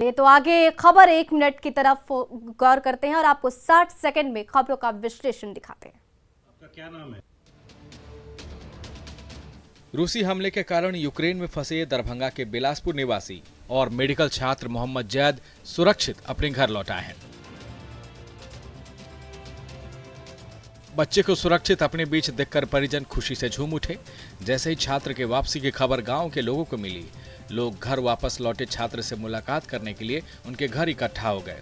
चलिए तो आगे खबर 1 मिनट की तरफ गौर करते हैं और आपको 60 सेकंड में खबरों का विश्लेषण दिखाते हैं। आपका क्या नाम है? रूसी हमले के कारण यूक्रेन में फंसे दरभंगा के बिलासपुर निवासी और मेडिकल छात्र मोहम्मद जैद सुरक्षित अपने घर लौट आए हैं। बच्चे को सुरक्षित अपने बीच देखकर परिजन खुशी से झूम उठे। जैसे ही छात्र के वापसी की खबर गांव के लोगों को मिली, लोग घर वापस लौटे छात्र से मुलाकात करने के लिए उनके घर इकट्ठा हो गए।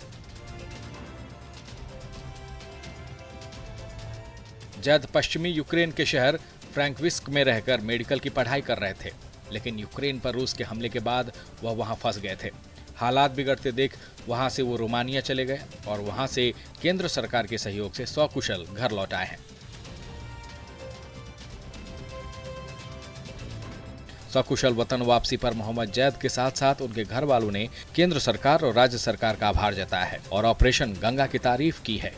जैद पश्चिमी यूक्रेन के शहर फ्रैंकविस्क में रहकर मेडिकल की पढ़ाई कर रहे थे, लेकिन यूक्रेन पर रूस के हमले के बाद वह वहां फंस गए थे। हालात बिगड़ते देख वहां से वो रोमानिया चले गए और वहां से केंद्र सरकार के सहयोग से सकुशल घर लौट आए हैं। सकुशल वतन वापसी पर मोहम्मद जैद के साथ साथ उनके घर वालों ने केंद्र सरकार और राज्य सरकार का आभार जताया है और ऑपरेशन गंगा की तारीफ की है।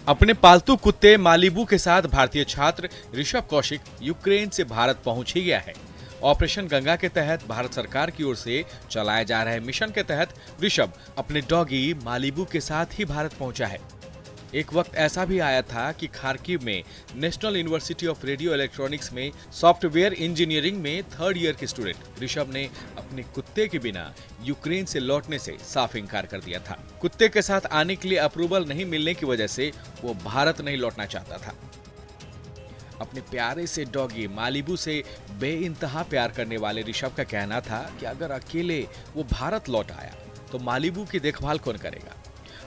अपने पालतू कुत्ते मालिबू के साथ भारतीय छात्र ऋषभ कौशिक यूक्रेन से भारत पहुंच ही गया है। ऑपरेशन गंगा के तहत भारत सरकार की ओर से चलाए जा रहे मिशन के तहत ऋषभ अपने डॉगी मालिबू के साथ ही भारत पहुंचा है। एक वक्त ऐसा भी आया था कि खार्किव में national university of radio electronics में सॉफ्टवेयर इंजीनियरिंग में 3rd ईयर के स्टूडेंट ऋषभ ने अपने कुत्ते के बिना यूक्रेन से लौटने से साफ इनकार कर दिया था। कुत्ते के साथ आने के लिए अप्रूवल नहीं मिलने की वजह से वो भारत नहीं लौटना चाहता था। अपने प्यारे से डॉगी मालिबू से बेइंतहा प्यार करने वाले ऋषभ का कहना था कि अगर अकेले वो भारत लौट आया तो मालिबू की देखभाल कौन करेगा।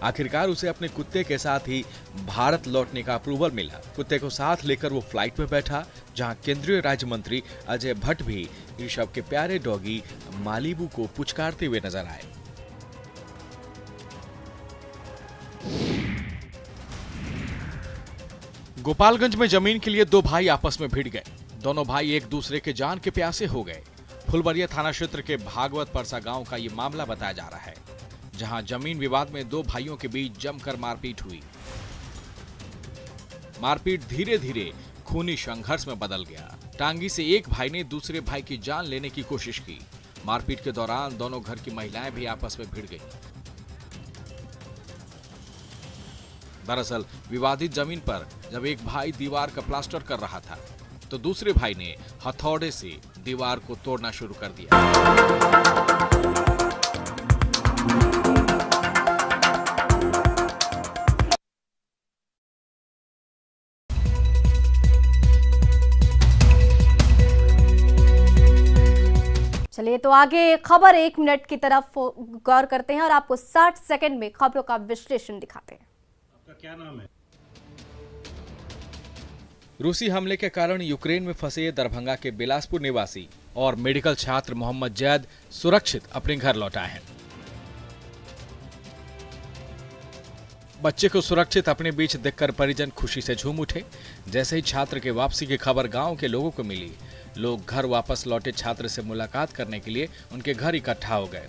आखिरकार उसे अपने कुत्ते के साथ ही भारत लौटने का अप्रूवल मिला। कुत्ते को साथ लेकर वो फ्लाइट में बैठा, जहां केंद्रीय राज्य मंत्री अजय भट्ट भी ऋषभ के प्यारे डॉगी मालिबू को पुचकारते हुए नजर आए। गोपालगंज में जमीन के लिए 2 भाई आपस में भिड़ गए। दोनों भाई एक दूसरे के जान के प्यासे हो गए। फुलबरिया थाना क्षेत्र के भागवत परसा गांव का ये मामला बताया जा रहा है, जहां जमीन विवाद में 2 भाइयों के बीच जमकर मारपीट हुई। मारपीट धीरे धीरे खूनी संघर्ष में बदल गया। टांगी से एक भाई ने दूसरे भाई की जान लेने की कोशिश की। मारपीट के दौरान दोनों घर की महिलाएं भी आपस में भिड़ गईं। दरअसल विवादित जमीन पर जब एक भाई दीवार का प्लास्टर कर रहा था, तो दूसरे भाई ने हथौड़े से दीवार को तोड़ना शुरू कर दिया। चलिए तो आगे खबर 1 मिनट की तरफ गौर करते हैं और आपको 60 सेकंड में खबरों का विश्लेषण दिखाते हैं। आपका क्या नाम है? रूसी हमले के कारण यूक्रेन में फंसे दरभंगा के बिलासपुर निवासी और मेडिकल छात्र मोहम्मद जैद सुरक्षित अपने घर लौट आए हैं। बच्चे को सुरक्षित अपने बीच देखकर परिजन खुशी से झूम उठे। जैसे ही छात्र के वापसी की खबर गांव के लोगों को मिली, लोग घर वापस लौटे छात्र से मुलाकात करने के लिए उनके घर इकट्ठा हो गए।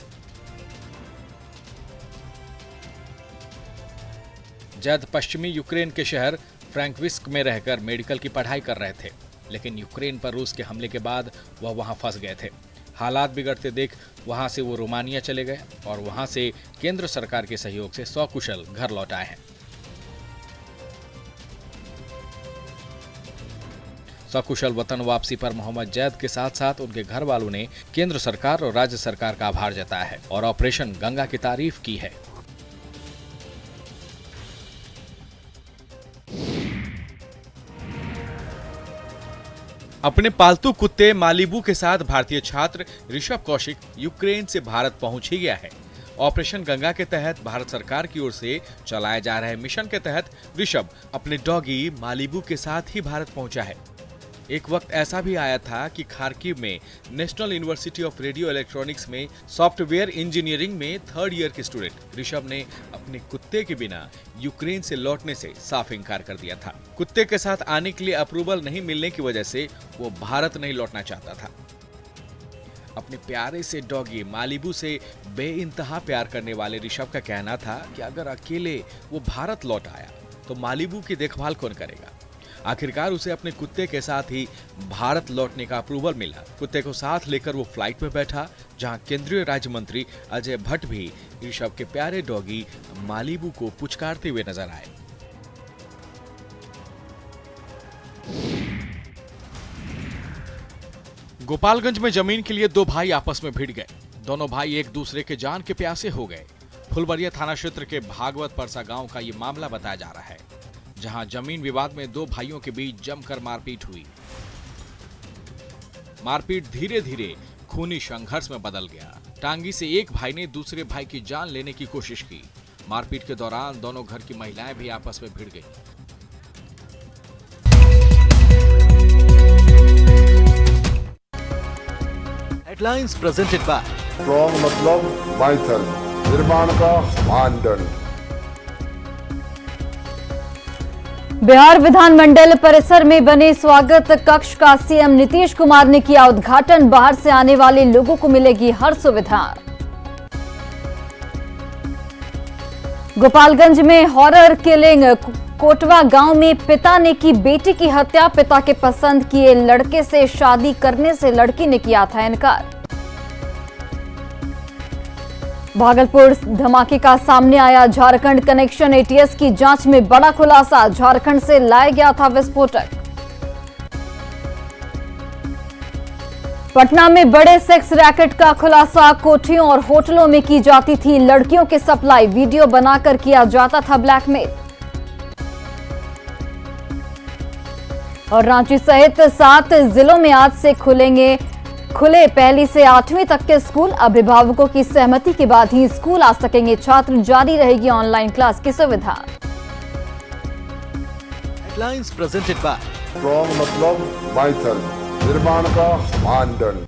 जैद पश्चिमी यूक्रेन के शहर फ्रैंकविस्क में रहकर मेडिकल की पढ़ाई कर रहे थे, लेकिन यूक्रेन पर रूस के हमले के बाद वह वहां फंस गए थे। हालात बिगड़ते देख वहां से वो रोमानिया चले गए और वहां से केंद्र सरकार के सहयोग से सकुशल घर लौट आए हैं। सकुशल वतन वापसी पर मोहम्मद जैद के साथ साथ उनके घर वालों ने केंद्र सरकार और राज्य सरकार का आभार जताया है और ऑपरेशन गंगा की तारीफ की है। अपने पालतू कुत्ते मालिबू के साथ भारतीय छात्र ऋषभ कौशिक यूक्रेन से भारत पहुंच ही गया है। ऑपरेशन गंगा के तहत भारत सरकार की ओर से चलाए जा रहे मिशन के तहत ऋषभ अपने डॉगी मालिबू के साथ ही भारत पहुंचा है। एक वक्त ऐसा भी आया था कि खार्किव में national university of radio electronics में सॉफ्टवेयर इंजीनियरिंग में 3rd ईयर के स्टूडेंट ऋषभ ने अपने कुत्ते के बिना यूक्रेन से लौटने से साफ इनकार कर दिया था। कुत्ते के साथ आने के लिए अप्रूवल नहीं मिलने की वजह से वो भारत नहीं लौटना चाहता था। अपने प्यारे से डॉगी मालिबू से बेइंतहा प्यार करने वाले ऋषभ का कहना था कि अगर अकेले वो भारत लौट आया तो मालिबू की देखभाल कौन करेगा। आखिरकार उसे अपने कुत्ते के साथ ही भारत लौटने का अप्रूवल मिला। कुत्ते को साथ लेकर वो फ्लाइट में बैठा, जहां केंद्रीय राज्य मंत्री अजय भट्ट भी ऋषभ के प्यारे डॉगी मालिबू को पुचकारते हुए नजर आए। गोपालगंज में जमीन के लिए दो भाई आपस में भिड़ गए। दोनों भाई एक दूसरे के जान के प्यासे हो गए। फुलबरिया थाना क्षेत्र के भागवत परसा गांव का ये मामला बताया जा रहा है, जहां जमीन विवाद में दो भाइयों के बीच जमकर मारपीट हुई। मारपीट धीरे धीरे खूनी संघर्ष में बदल गया। टांगी से एक भाई ने दूसरे भाई की जान लेने की कोशिश की। मारपीट के दौरान दोनों घर की महिलाएं भी आपस में भिड़ गईं। हेडलाइंस प्रेजेंटेड बाय स्ट्रॉन्ग मतलब माइथल निर्माण का मानदंड। बिहार विधानमंडल परिसर में बने स्वागत कक्ष का सीएम नीतीश कुमार ने किया उद्घाटन। बाहर से आने वाले लोगों को मिलेगी हर सुविधा। गोपालगंज में हॉरर किलिंग। कोटवा गांव में पिता ने की बेटी की हत्या। पिता के पसंद किए लड़के से शादी करने से लड़की ने किया था इनकार। भागलपुर धमाके का सामने आया। झारखंड कनेक्शन एटीएस की जांच में बड़ा खुलासा। झारखंड से लाया गया था विस्फोटक। पटना में बड़े सेक्स रैकेट का खुलासा। कोठियों और होटलों में की जाती थी लड़कियों की सप्लाई। वीडियो बनाकर किया जाता था ब्लैकमेल। और रांची सहित 7 जिलों में आज से खुले 1 से 8वीं तक के स्कूल। अभिभावकों की सहमति के बाद ही स्कूल आ सकेंगे छात्र। जारी रहेगी ऑनलाइन क्लास की सुविधा। हेडलाइंस प्रेजेंटेड बाय स्ट्रॉन्ग मतलब माइथल निर्माण का मानदंड।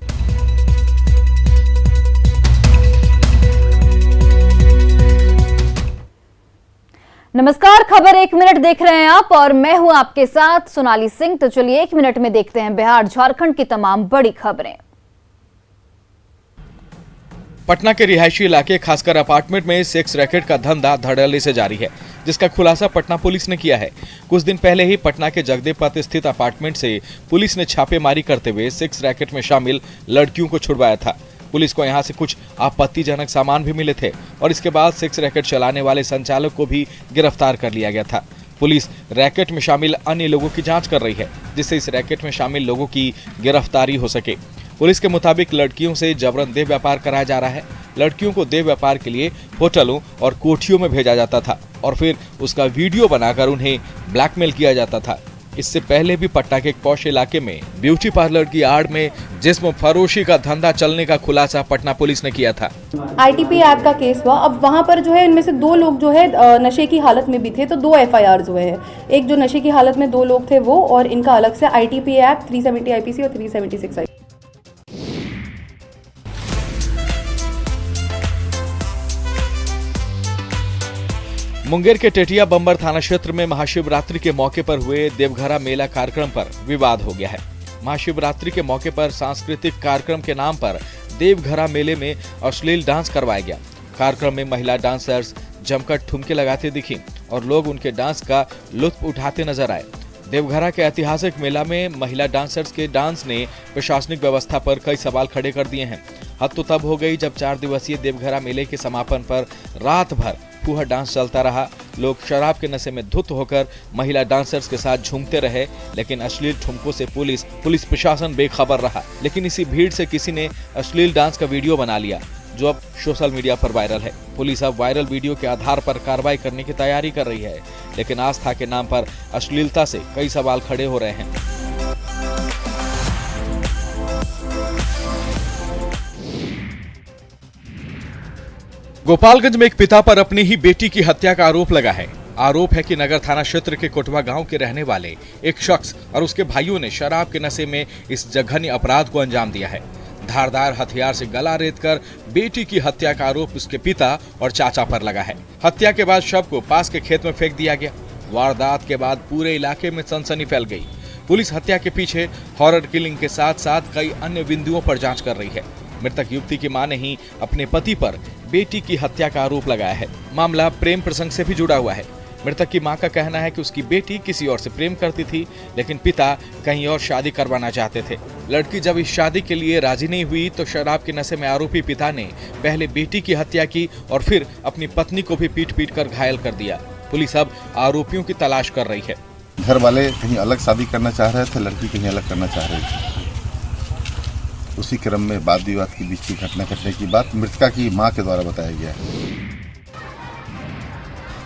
नमस्कार, खबर 1 मिनट देख रहे हैं आप और मैं हूं आपके साथ सोनाली सिंह। तो चलिए 1 मिनट में देखते हैं बिहार झारखंड की तमाम बड़ी खबरें। पटना के रिहायशी इलाके खासकर अपार्टमेंट में सेक्स रैकेट का धंधा धड़ल्ले से जारी है, जिसका खुलासा पटना पुलिस ने किया है। कुछ दिन पहले ही पटना के जगदेव पथ स्थित अपार्टमेंट से पुलिस ने छापेमारी करते हुए सेक्स रैकेट में शामिल लड़कियों को छुड़वाया था। पुलिस को यहां से कुछ आपत्तिजनक सामान भी मिले थे और इसके बाद सेक्स रैकेट चलाने वाले संचालक को भी गिरफ्तार कर लिया गया था। पुलिस रैकेट में शामिल अन्य लोगों की जांच कर रही है, जिससे इस रैकेट में शामिल लोगों की गिरफ्तारी हो सके। पुलिस के मुताबिक लड़कियों से जबरन देह व्यापार कराया जा रहा है। लड़कियों को देह व्यापार के लिए होटलों और कोठियों में भेजा जाता था और फिर उसका वीडियो बनाकर उन्हें ब्लैकमेल किया जाता था। इससे पहले भी पटना के एक पौष इलाके में ब्यूटी पार्लर की आड़ में जिस्म फरोशी का धंधा चलने का खुलासा पटना पुलिस ने किया था। आईटीपी एक्ट का केस हुआ। अब वहाँ पर जो है इनमें से 2 लोग जो है नशे की हालत में भी थे, तो 2 एफआईआर हुए हैं। एक जो नशे की हालत में 2 लोग थे वो, और इनका अलग से आईटीपी एक्ट 370 आईपीसी और 376 आई। मुंगेर के टेटिया बम्बर थाना क्षेत्र में महाशिवरात्रि के मौके पर हुए देवघरा मेला कार्यक्रम पर विवाद हो गया है। महाशिवरात्रि के मौके पर सांस्कृतिक कार्यक्रम के नाम पर देवघरा मेले में अश्लील डांस करवाया गया। कार्यक्रम में महिला डांसर्स जमकर ठुमके लगाते दिखी और लोग उनके डांस का लुत्फ उठाते नजर आए। देवघरा के ऐतिहासिक मेला में महिला डांसर्स के डांस ने प्रशासनिक व्यवस्था पर कई सवाल खड़े कर दिए हैं। हद तो तब हो गई जब 4 दिवसीय देवघरा मेले के समापन पर रात भर फूहड़ डांस चलता रहा। लोग शराब के नशे में धुत होकर महिला डांसर्स के साथ झूमते रहे, लेकिन अश्लील ठुमकों से पुलिस प्रशासन बेखबर रहा। लेकिन इसी भीड़ से किसी ने अश्लील डांस का वीडियो बना लिया, जो अब सोशल मीडिया पर वायरल है। पुलिस अब वायरल वीडियो के आधार पर कार्रवाई करने की तैयारी कर रही है, लेकिन आस्था के नाम पर अश्लीलता से कई सवाल खड़े हो रहे हैं। गोपालगंज में एक पिता पर अपनी ही बेटी की हत्या का आरोप लगा है। आरोप है कि नगर थाना क्षेत्र के कोटवा गांव के रहने वाले एक शख्स और उसके भाइयों ने शराब के नशे में इस जघन्य अपराध को अंजाम दिया है। धारदार हथियार से गला रेतकर बेटी की हत्या का आरोप उसके पिता और चाचा पर लगा है। हत्या के बाद शव को पास के खेत में फेंक दिया गया। वारदात के बाद पूरे इलाके में सनसनी फैल गई। पुलिस हत्या के पीछे हॉरर किलिंग के साथ साथ कई अन्य बिंदुओं पर जांच कर रही है। मृतक युवती की मां ने ही अपने पति पर बेटी की हत्या का आरोप लगाया है। मामला प्रेम प्रसंग से भी जुड़ा हुआ है। मृतक की मां का कहना है कि उसकी बेटी किसी और से प्रेम करती थी, लेकिन पिता कहीं और शादी करवाना चाहते थे। लड़की जब इस शादी के लिए राजी नहीं हुई तो शराब के नशे में आरोपी पिता ने पहले बेटी की हत्या की और फिर अपनी पत्नी को भी पीट कर घायल कर दिया। पुलिस अब आरोपियों की तलाश कर रही है। घर वाले कहीं अलग शादी करना चाह रहे थे, लड़की कहीं अलग करना चाह रही थी। उसी क्रम में वाद विवाद के बीच की घटना घटने की बात मृतका की मां के द्वारा बताया गया है।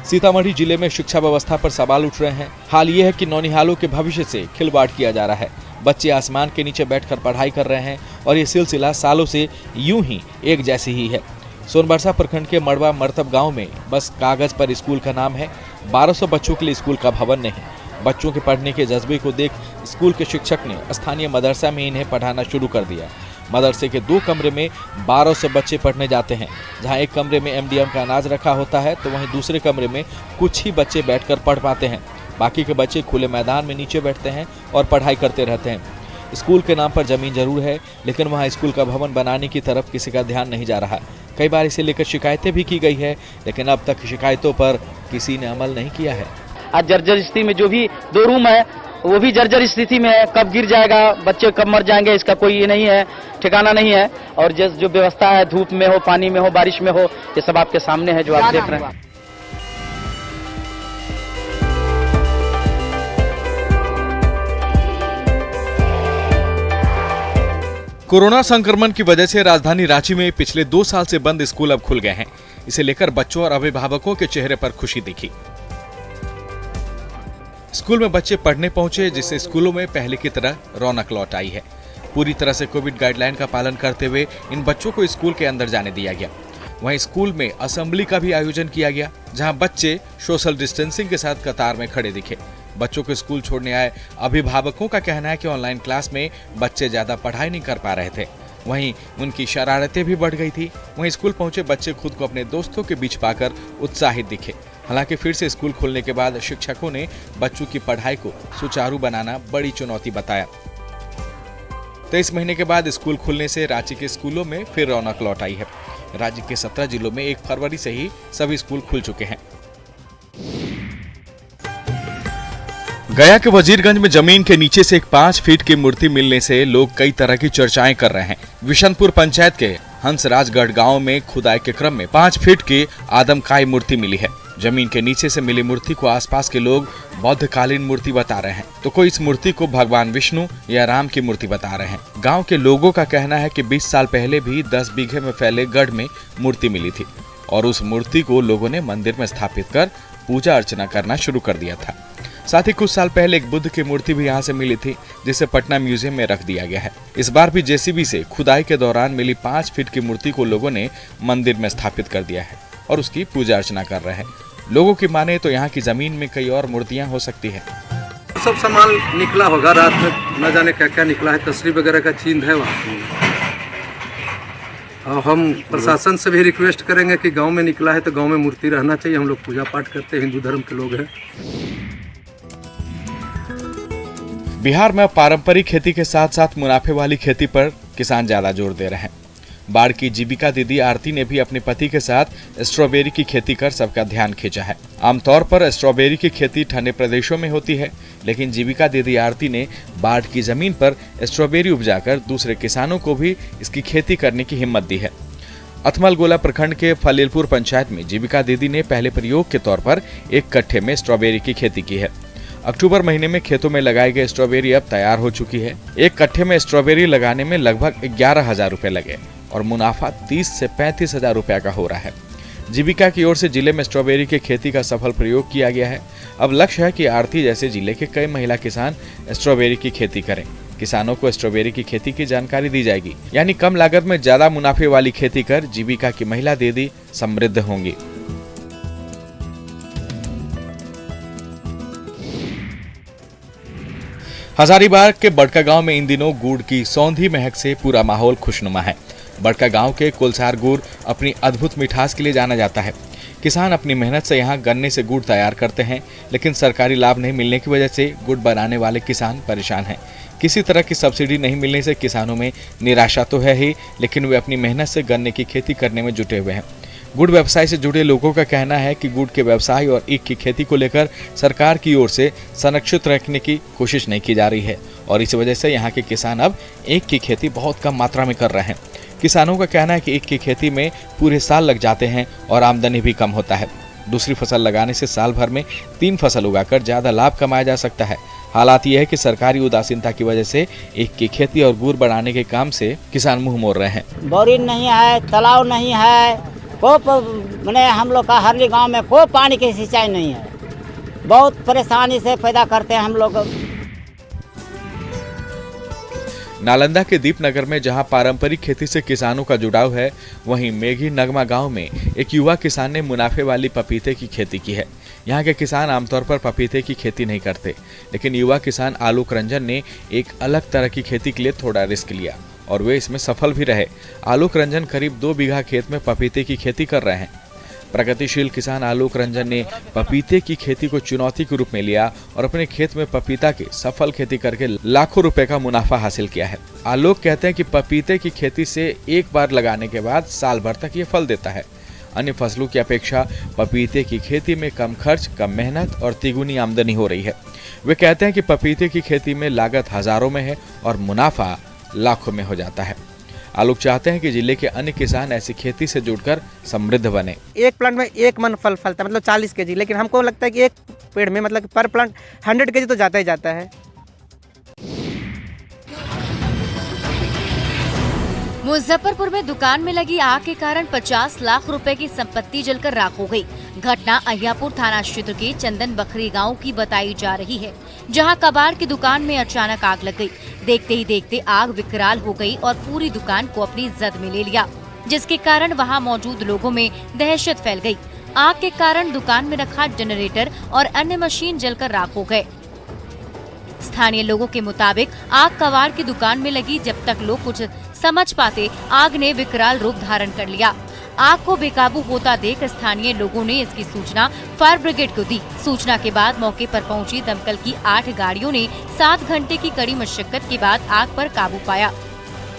सीतामढ़ी जिले में शिक्षा व्यवस्था पर सवाल उठ रहे हैं। हाल ये है कि नौनिहालों के भविष्य से खिलवाड़ किया जा रहा है। बच्चे आसमान के नीचे बैठकर पढ़ाई कर रहे हैं और ये सिलसिला सालों से यूं ही एक जैसी ही है। सोनबरसा प्रखंड के मड़वा मरतब गांव में बस कागज पर स्कूल का नाम है। 1200 बच्चों के लिए स्कूल का भवन नहीं। बच्चों के पढ़ने के जज्बे को देख स्कूल के शिक्षक ने स्थानीय मदरसा में इन्हें पढ़ाना शुरू कर दिया। मदरसे के 2 कमरे में 1200 बच्चे पढ़ने जाते हैं। जहां एक कमरे में MDM का अनाज रखा होता है तो वहीं दूसरे कमरे में कुछ ही बच्चे बैठकर पढ़ पाते हैं। बाकी के बच्चे खुले मैदान में नीचे बैठते हैं और पढ़ाई करते रहते हैं। स्कूल के नाम पर जमीन जरूर है, लेकिन वहां स्कूल का भवन बनाने की तरफ किसी का ध्यान नहीं जा रहा। कई बार इसे लेकर शिकायतें भी की गई है, लेकिन अब तक शिकायतों पर किसी ने अमल नहीं किया है। आज जर्जर स्थिति में जो भी 2 रूम है वो भी जर्जर स्थिति में है। कब गिर जाएगा, बच्चे कब मर जाएंगे, इसका कोई ये नहीं है, ठिकाना नहीं है। और जो व्यवस्था है, धूप में हो, पानी में हो, बारिश में हो, ये सब आपके सामने है जो आप देख रहे हैं। कोरोना संक्रमण की वजह से राजधानी रांची में पिछले 2 साल से बंद स्कूल अब खुल गए हैं। इसे लेकर बच्चों और अभिभावकों के चेहरे पर खुशी दिखी। स्कूल में बच्चे पढ़ने पहुंचे, जिससे स्कूलों में पहले की तरह रौनक लौट आई है। पूरी तरह से कोविड गाइडलाइन का पालन करते हुए इन बच्चों को स्कूल के अंदर जाने दिया गया। वहीं स्कूल में असेंबली का भी आयोजन किया गया, जहां बच्चे सोशल डिस्टेंसिंग के साथ कतार में खड़े दिखे। बच्चों को स्कूल छोड़ने आए अभिभावकों का कहना है कि ऑनलाइन क्लास में बच्चे ज्यादा पढ़ाई नहीं कर पा रहे थे। वहीं उनकी शरारतें भी बढ़ गई थी। वहीं स्कूल पहुंचे बच्चे खुद को अपने दोस्तों के बीच पाकर उत्साहित दिखे। हालांकि फिर से स्कूल खुलने के बाद शिक्षकों ने बच्चों की पढ़ाई को सुचारू बनाना बड़ी चुनौती बताया। 23 महीने के बाद स्कूल खुलने से रांची के स्कूलों में फिर रौनक लौट आई है। राज्य के 17 जिलों में 1 फरवरी से ही सभी स्कूल खुल चुके हैं। गया के वजीरगंज में जमीन के नीचे से एक 5 फीट की मूर्ति मिलने से लोग कई तरह की चर्चाएं कर रहे हैं। विशनपुर पंचायत के हंसराजगढ़ गांव में खुदाई के क्रम में 5 फीट की आदमकाई मूर्ति मिली है। जमीन के नीचे से मिली मूर्ति को आसपास के लोग बौद्धकालीन मूर्ति बता रहे हैं, तो कोई इस मूर्ति को भगवान विष्णु या राम की मूर्ति बता रहे हैं। गांव के लोगों का कहना है कि 20 साल पहले भी 10 बीघे में फैले गढ़ में मूर्ति मिली थी और उस मूर्ति को लोगों ने मंदिर में स्थापित कर पूजा अर्चना करना शुरू कर दिया था। साथ ही कुछ साल पहले एक बुद्ध की मूर्ति भी यहाँ से मिली थी, जिसे पटना म्यूजियम में रख दिया गया है। इस बार भी JCB से खुदाई के दौरान मिली 5 फीट की मूर्ति को लोगों ने मंदिर में स्थापित कर दिया है और उसकी पूजा अर्चना कर रहे हैं। लोगों की माने तो यहाँ की जमीन में कई और मूर्तियाँ हो सकती है। सब सामान निकला होगा, रात में न जाने क्या क्या निकला है, तस्वीर वगैरह का चिन्ह है वहाँ। और हम प्रशासन से भी रिक्वेस्ट करेंगे कि गांव में निकला है तो गांव में मूर्ति रहना चाहिए। हम लोग पूजा पाठ करते हैं, हिंदू धर्म के लोग हैं। बिहार में पारंपरिक खेती के साथ साथ मुनाफे वाली खेती पर किसान ज्यादा जोर दे रहे हैं। बाढ़ की जीविका दीदी आरती ने भी अपने पति के साथ स्ट्रॉबेरी की खेती कर सबका ध्यान खींचा है। आमतौर पर स्ट्रॉबेरी की खेती ठंडे प्रदेशों में होती है, लेकिन जीविका दीदी आरती ने बाढ़ की जमीन पर स्ट्रॉबेरी उपजाकर दूसरे किसानों को भी इसकी खेती करने की हिम्मत दी है। अथमलगोला प्रखंड के फलेलपुर पंचायत में जीविका दीदी ने पहले प्रयोग के तौर पर 1 कट्ठे में स्ट्रॉबेरी की खेती की है। अक्टूबर महीने में खेतों में लगाई गई स्ट्रॉबेरी अब तैयार हो चुकी है। 1 कट्ठे में स्ट्रॉबेरी लगाने में लगभग 11,000 रुपए लगे और मुनाफा 30 से 35,000 रुपए का हो रहा है। जीविका की ओर से जिले में स्ट्रॉबेरी की खेती का सफल प्रयोग किया गया है। अब लक्ष्य है कि आरती जैसे जिले के कई महिला किसान स्ट्रॉबेरी की खेती करें। किसानों को स्ट्रॉबेरी की खेती की जानकारी दी जाएगी, यानी कम लागत में ज्यादा मुनाफे वाली खेती कर जीविका की महिला दीदी समृद्ध होंगी। हजारीबाग के बड़का गांव में इन दिनों गुड़ की सौंधी महक से पूरा माहौल खुशनुमा है। बड़का गांव के कुलसार गुड़ अपनी अद्भुत मिठास के लिए जाना जाता है। किसान अपनी मेहनत से यहाँ गन्ने से गुड़ तैयार करते हैं, लेकिन सरकारी लाभ नहीं मिलने की वजह से गुड़ बनाने वाले किसान परेशान हैं। किसी तरह की सब्सिडी नहीं मिलने से किसानों में निराशा तो है ही, लेकिन वे अपनी मेहनत से गन्ने की खेती करने में जुटे हुए हैं। गुड़ व्यवसाय से जुड़े लोगों का कहना है कि गुड़ के व्यवसाय और ईख की खेती को लेकर सरकार की ओर से संरक्षित रखने की कोशिश नहीं की जा रही है और इस वजह से यहाँ के किसान अब ईख की खेती बहुत कम मात्रा में कर रहे हैं। किसानों का कहना है कि ईख की खेती में पूरे साल लग जाते हैं और आमदनी भी कम होता है। दूसरी फसल लगाने से साल भर में 3 फसल उगाकर ज्यादा लाभ कमाया जा सकता है। हालात ये है कि सरकारी उदासीनता की वजह से ईख की खेती और गुड़ बढ़ाने के काम से किसान मुंह मोड़ रहे हैं। बोरिंग नहीं है, तालाब नहीं है, मैंने हम लोग का हरली गांव में कोई पानी की सिंचाई नहीं है। बहुत परेशानी से पैदा करते हैं हम लोग। नालंदा के दीपनगर में जहां पारंपरिक खेती से किसानों का जुड़ाव है, वहीं मेघी नगमा गांव में एक युवा किसान ने मुनाफे वाली पपीते की खेती की है। यहाँ के किसान आमतौर पर पपीते की खेती नहीं करते, लेकिन युवा किसान आलोक रंजन ने एक अलग तरह की खेती के लिए थोड़ा रिस्क लिया और वे इसमें सफल भी रहे। आलोक रंजन करीब 2 बीघा खेत में पपीते की खेती कर रहे हैं। प्रगतिशील किसान आलोक रंजन ने पपीते की खेती को चुनौती के रूप में लिया और अपने खेत में पपीता की सफल खेती करके लाखों रुपए का मुनाफा हासिल किया है। आलोक कहते हैं कि पपीते की खेती से एक बार लगाने के बाद साल भर तक ये फल देता है। अन्य फसलों की अपेक्षा पपीते की खेती में कम खर्च, कम मेहनत और तिगुनी आमदनी हो रही है। वे कहते हैं कि पपीते की खेती में लागत हजारों में है और मुनाफा लाखों में हो जाता है। आलोक चाहते हैं कि जिले के अन्य किसान ऐसी खेती से जुड़कर समृद्ध बने। एक प्लांट में 1 मन फल फलता है, मतलब 40 kg, लेकिन हमको लगता है कि एक पेड़ में मतलब पर प्लांट 100 kg तो जाता ही जाता है। मुजफ्फरपुर में दुकान में लगी आग के कारण 50 लाख रुपए की संपत्ति जलकर राख हो गई। घटना अहियापुर थाना क्षेत्र के चंदन बखरी गांव की बताई जा रही है, जहां कबाड़ की दुकान में अचानक आग लग गई। देखते ही देखते आग विकराल हो गई और पूरी दुकान को अपनी जद में ले लिया, जिसके कारण वहां मौजूद लोगों में दहशत फैल गई। आग के कारण दुकान में रखा जनरेटर और अन्य मशीन जलकर राख हो गए। स्थानीय लोगों के मुताबिक आग कबाड़ की दुकान में लगी। जब तक लोग कुछ समझ पाते, आग ने विकराल रूप धारण कर लिया। आग को बेकाबू होता देख स्थानीय लोगों ने इसकी सूचना फायर ब्रिगेड को दी। सूचना के बाद मौके पर पहुंची दमकल की 8 गाड़ियों ने 7 घंटे की कड़ी मशक्कत के बाद आग पर काबू पाया।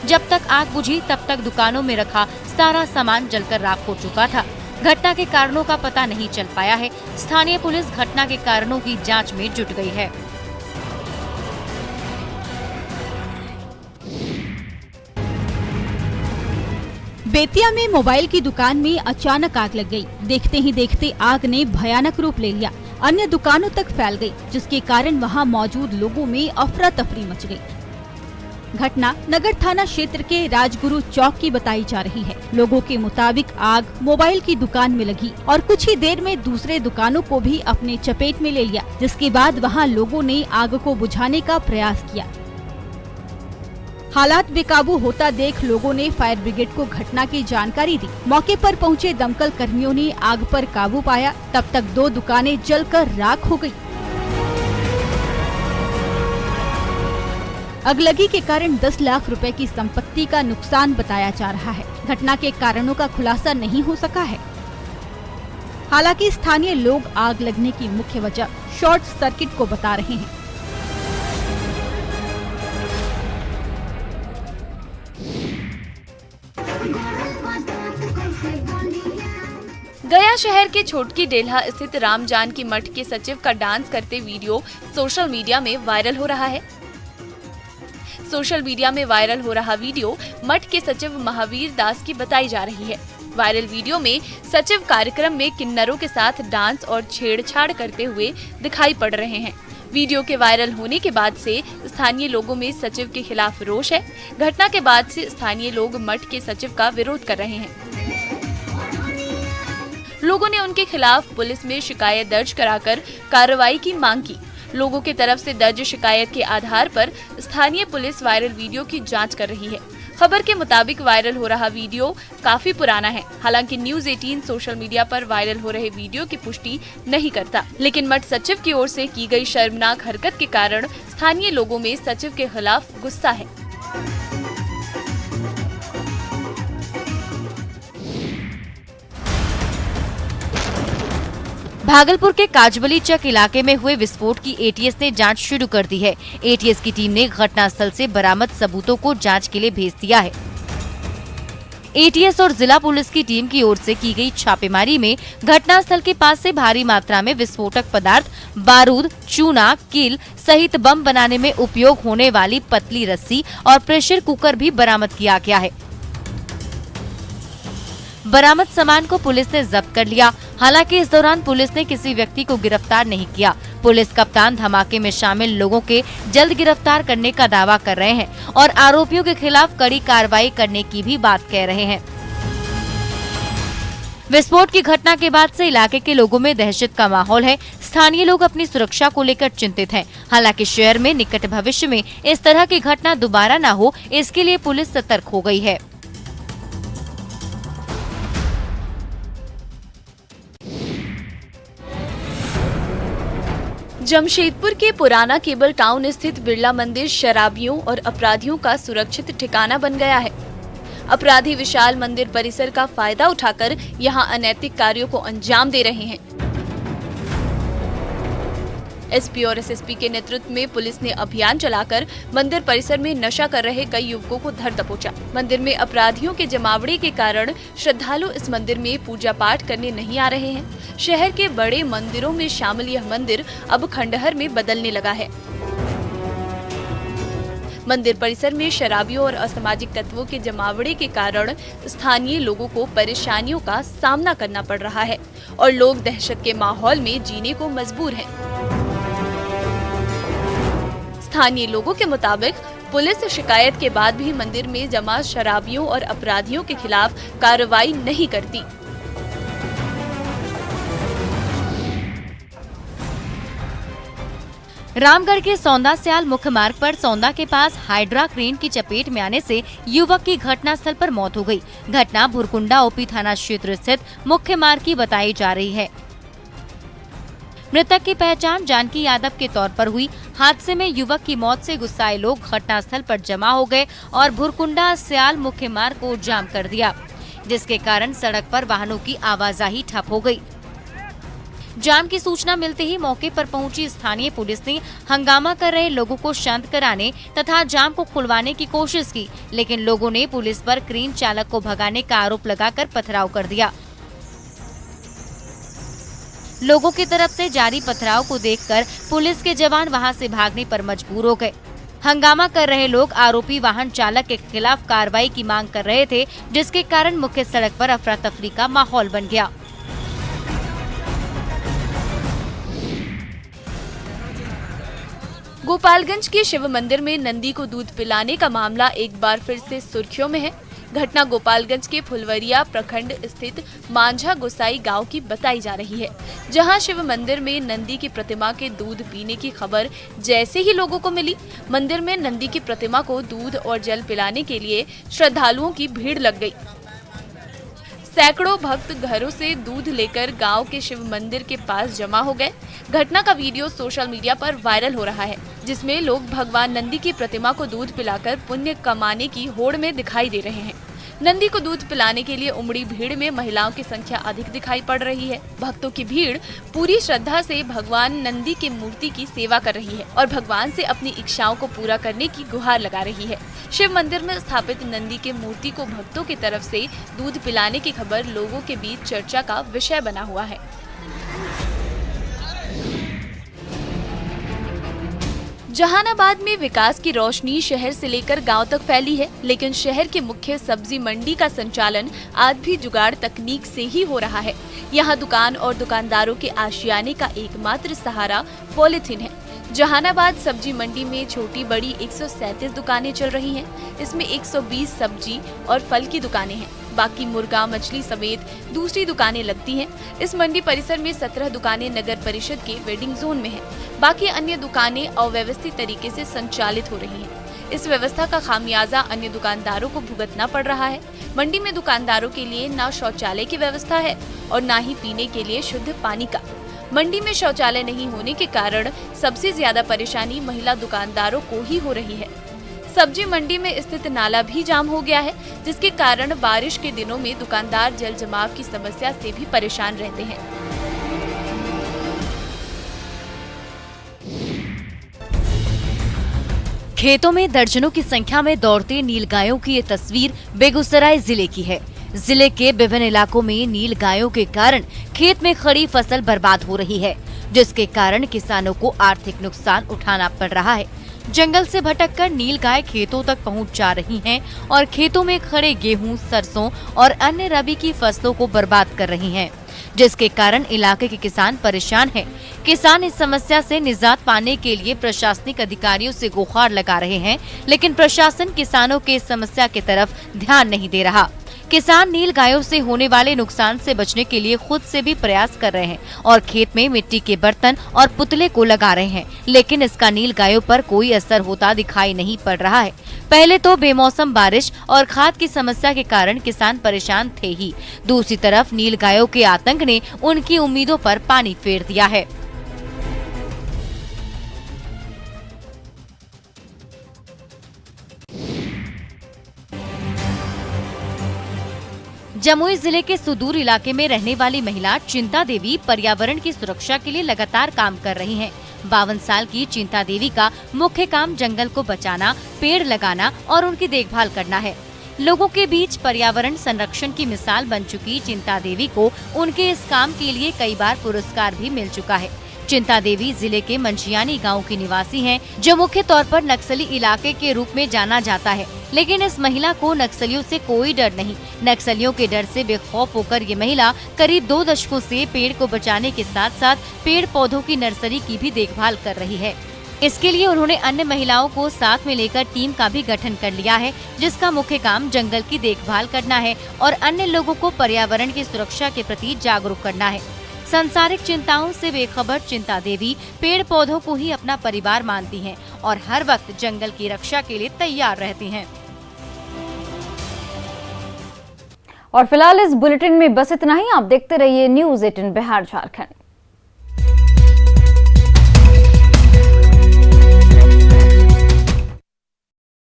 जब तक आग बुझी तब तक दुकानों में रखा सारा सामान जलकर राख हो चुका था। घटना के कारणों का पता नहीं चल पाया है। स्थानीय पुलिस घटना के कारणों की जाँच में जुट गई है। बेतिया में मोबाइल की दुकान में अचानक आग लग गई। देखते ही देखते आग ने भयानक रूप ले लिया, अन्य दुकानों तक फैल गई, जिसके कारण वहां मौजूद लोगों में अफरा तफरी मच गई। घटना नगर थाना क्षेत्र के राजगुरु चौक की बताई जा रही है। लोगों के मुताबिक आग मोबाइल की दुकान में लगी और कुछ ही देर में दूसरे दुकानों को भी अपने चपेट में ले लिया, जिसके बाद वहां लोगों ने आग को बुझाने का प्रयास किया। हालात बेकाबू होता देख लोगों ने फायर ब्रिगेड को घटना की जानकारी दी। मौके पर पहुंचे दमकल कर्मियों ने आग पर काबू पाया। तब तक 2 दुकानें जलकर राख हो गई। अगलगी के कारण 10 लाख रुपए की संपत्ति का नुकसान बताया जा रहा है। घटना के कारणों का खुलासा नहीं हो सका है। हालांकि स्थानीय लोग आग लगने की मुख्य वजह शॉर्ट सर्किट को बता रहे हैं। गया शहर के छोटकी डेल्हा स्थित राम जानकी मठ के सचिव का डांस करते वीडियो सोशल मीडिया में वायरल हो रहा है। सोशल मीडिया में वायरल हो रहा वीडियो मठ के सचिव महावीर दास की बताई जा रही है। वायरल वीडियो में सचिव कार्यक्रम में किन्नरों के साथ डांस और छेड़छाड़ करते हुए दिखाई पड़ रहे हैं। वीडियो के वायरल होने के बाद से स्थानीय लोगों में सचिव के खिलाफ रोष है। घटना के बाद से स्थानीय लोग मठ के सचिव का विरोध कर रहे हैं। लोगों ने उनके खिलाफ पुलिस में शिकायत दर्ज कराकर कार्रवाई की मांग की। लोगों की तरफ से दर्ज शिकायत के आधार पर स्थानीय पुलिस वायरल वीडियो की जांच कर रही है। खबर के मुताबिक वायरल हो रहा वीडियो काफी पुराना है। हालांकि न्यूज़ 18 सोशल मीडिया पर वायरल हो रहे वीडियो की पुष्टि नहीं करता, लेकिन मठ सचिव की ओर से की गई शर्मनाक हरकत के कारण स्थानीय लोगों में सचिव के खिलाफ गुस्सा है। भागलपुर के काजबली चक इलाके में हुए विस्फोट की एटीएस ने जांच शुरू कर दी है। एटीएस की टीम ने घटनास्थल से बरामद सबूतों को जांच के लिए भेज दिया है। एटीएस और जिला पुलिस की टीम की ओर से की गई छापेमारी में घटनास्थल के पास से भारी मात्रा में विस्फोटक पदार्थ, बारूद, चूना, कील सहित बम बनाने में उपयोग होने वाली पतली रस्सी और प्रेशर कुकर भी बरामद किया गया है। बरामद सामान को पुलिस ने जब्त कर लिया। हालांकि इस दौरान पुलिस ने किसी व्यक्ति को गिरफ्तार नहीं किया। पुलिस कप्तान धमाके में शामिल लोगों के जल्द गिरफ्तार करने का दावा कर रहे हैं और आरोपियों के खिलाफ कड़ी कार्रवाई करने की भी बात कह रहे हैं। विस्फोट की घटना के बाद से इलाके के लोगों में दहशत का माहौल है। स्थानीय लोग अपनी सुरक्षा को लेकर चिंतित हैं। हालांकि शहर में निकट भविष्य में इस तरह की घटना दोबारा न हो, इसके लिए पुलिस सतर्क हो गई है। जमशेदपुर के पुराना केबल टाउन स्थित बिरला मंदिर शराबियों और अपराधियों का सुरक्षित ठिकाना बन गया है। अपराधी विशाल मंदिर परिसर का फायदा उठाकर यहां अनैतिक कार्यों को अंजाम दे रहे हैं। एसपी और एसएसपी के नेतृत्व में पुलिस ने अभियान चलाकर मंदिर परिसर में नशा कर रहे कई युवकों को धर दबोचा। मंदिर में अपराधियों के जमावड़े के कारण श्रद्धालु इस मंदिर में पूजा पाठ करने नहीं आ रहे हैं। शहर के बड़े मंदिरों में शामिल यह मंदिर अब खंडहर में बदलने लगा है। मंदिर परिसर में शराबियों और असामाजिक तत्वों के जमावड़े के कारण स्थानीय लोगों को परेशानियों का सामना करना पड़ रहा है और लोग दहशत के माहौल में जीने को मजबूर हैं। स्थानीय लोगों के मुताबिक पुलिस शिकायत के बाद भी मंदिर में जमा शराबियों और अपराधियों के खिलाफ कार्रवाई नहीं करती। रामगढ़ के सौंदा स्याल मुख्य मार्ग पर सौंदा के पास हाइड्रा क्रेन की चपेट में आने से युवक की घटनास्थल पर मौत हो गई। घटना भुरकुंडा ओपी थाना क्षेत्र स्थित मुख्य मार्ग की बताई जा रही है। मृतक की पहचान जानकी यादव के तौर पर हुई। हादसे में युवक की मौत से गुस्साए लोग घटनास्थल पर जमा हो गए और भुरकुंडा स्याल मुख्य मार्ग को जाम कर दिया, जिसके कारण सड़क पर वाहनों की आवाजाही ठप हो गई। जाम की सूचना मिलते ही मौके पर पहुंची स्थानीय पुलिस ने हंगामा कर रहे लोगों को शांत कराने तथा जाम को खुलवाने की कोशिश की, लेकिन लोगों ने पुलिस पर क्रेन चालक को भगाने का आरोप लगाकर पथराव कर दिया। लोगों की तरफ से जारी पथराव को देखकर पुलिस के जवान वहां से भागने पर मजबूर हो गए। हंगामा कर रहे लोग आरोपी वाहन चालक के खिलाफ कार्रवाई की मांग कर रहे थे, जिसके कारण मुख्य सड़क पर अफरा तफरी का माहौल बन गया। गोपालगंज के शिव मंदिर में नंदी को दूध पिलाने का मामला एक बार फिर से सुर्खियों में है। घटना गोपालगंज के फुलवरिया प्रखंड स्थित मांझा गोसाई गांव की बताई जा रही है, जहां शिव मंदिर में नंदी की प्रतिमा के दूध पीने की खबर जैसे ही लोगों को मिली, मंदिर में नंदी की प्रतिमा को दूध और जल पिलाने के लिए श्रद्धालुओं की भीड़ लग गई। सैकड़ों भक्त घरों से दूध लेकर गांव के शिव मंदिर के पास जमा हो गए। घटना का वीडियो सोशल मीडिया पर वायरल हो रहा है, जिसमें लोग भगवान नंदी की प्रतिमा को दूध पिलाकर पुण्य कमाने की होड़ में दिखाई दे रहे हैं। नंदी को दूध पिलाने के लिए उमड़ी भीड़ में महिलाओं की संख्या अधिक दिखाई पड़ रही है। भक्तों की भीड़ पूरी श्रद्धा से भगवान नंदी की मूर्ति की सेवा कर रही है और भगवान से अपनी इच्छाओं को पूरा करने की गुहार लगा रही है। शिव मंदिर में स्थापित नंदी के मूर्ति को भक्तों की तरफ से दूध पिलाने की खबर लोगों के बीच चर्चा का विषय बना हुआ है। जहानाबाद में विकास की रोशनी शहर से लेकर गांव तक फैली है, लेकिन शहर के मुख्य सब्जी मंडी का संचालन आज भी जुगाड़ तकनीक से ही हो रहा है। यहां दुकान और दुकानदारों के आशियाने का एकमात्र सहारा पॉलिथीन है। जहानाबाद सब्जी मंडी में छोटी बड़ी 137 दुकानें चल रही हैं। इसमें 120 सब्जी और फल की दुकानें हैं। बाकी मुर्गा मछली समेत दूसरी दुकानें लगती हैं। इस मंडी परिसर में 17 दुकानें नगर परिषद के वेडिंग जोन में हैं। बाकी अन्य दुकानें अव्यवस्थित तरीके से संचालित हो रही हैं। इस व्यवस्था का खामियाजा अन्य दुकानदारों को भुगतना पड़ रहा है। मंडी में दुकानदारों के लिए न शौचालय की व्यवस्था है और न ही पीने के लिए शुद्ध पानी का। मंडी में शौचालय नहीं होने के कारण सबसे ज्यादा परेशानी महिला दुकानदारों को ही हो रही है। सब्जी मंडी में स्थित नाला भी जाम हो गया है, जिसके कारण बारिश के दिनों में दुकानदार जल जमाव की समस्या से भी परेशान रहते हैं। खेतों में दर्जनों की संख्या में दौड़ते नीलगायों की ये तस्वीर बेगूसराय जिले की है। जिले के विभिन्न इलाकों में नीलगायों के कारण खेत में खड़ी फसल बर्बाद हो रही है, जिसके कारण किसानों को आर्थिक नुकसान उठाना पड़ रहा है। जंगल से भटककर नीलगाय खेतों तक पहुंच जा रही हैं और खेतों में खड़े गेहूं, सरसों और अन्य रबी की फसलों को बर्बाद कर रही हैं, जिसके कारण इलाके के किसान परेशान हैं। किसान इस समस्या से निजात पाने के लिए प्रशासनिक अधिकारियों से गुहार लगा रहे हैं, लेकिन प्रशासन किसानों के इस समस्या की तरफ ध्यान नहीं दे रहा। किसान नीलगायों से होने वाले नुकसान से बचने के लिए खुद से भी प्रयास कर रहे हैं और खेत में मिट्टी के बर्तन और पुतले को लगा रहे हैं, लेकिन इसका नीलगायों पर कोई असर होता दिखाई नहीं पड़ रहा है। पहले तो बेमौसम बारिश और खाद की समस्या के कारण किसान परेशान थे ही, दूसरी तरफ नीलगायों के आतंक ने उनकी उम्मीदों पर पानी फेर दिया है। जमुई जिले के सुदूर इलाके में रहने वाली महिला चिंता देवी पर्यावरण की सुरक्षा के लिए लगातार काम कर रही हैं। 52 साल की चिंता देवी का मुख्य काम जंगल को बचाना, पेड़ लगाना और उनकी देखभाल करना है। लोगों के बीच पर्यावरण संरक्षण की मिसाल बन चुकी चिंता देवी को उनके इस काम के लिए कई बार पुरस्कार भी मिल चुका है। चिंता देवी जिले के मंशियानी गांव की निवासी हैं, जो मुख्य तौर पर नक्सली इलाके के रूप में जाना जाता है, लेकिन इस महिला को नक्सलियों से कोई डर नहीं। नक्सलियों के डर से बेखौफ होकर ये महिला करीब 2 दशकों से पेड़ को बचाने के साथ साथ पेड़ पौधों की नर्सरी की भी देखभाल कर रही है। इसके लिए उन्होंने अन्य महिलाओं को साथ में लेकर टीम का भी गठन कर लिया है, जिसका मुख्य काम जंगल की देखभाल करना है और अन्य लोगों को पर्यावरण की सुरक्षा के प्रति जागरूक करना है। सांसारिक चिंताओं से बेखबर चिंता देवी पेड़ पौधों को ही अपना परिवार मानती हैं और हर वक्त जंगल की रक्षा के लिए तैयार रहती हैं। और फिलहाल इस बुलेटिन में बस इतना ही। आप देखते रहिए न्यूज़ 18 बिहार झारखंड।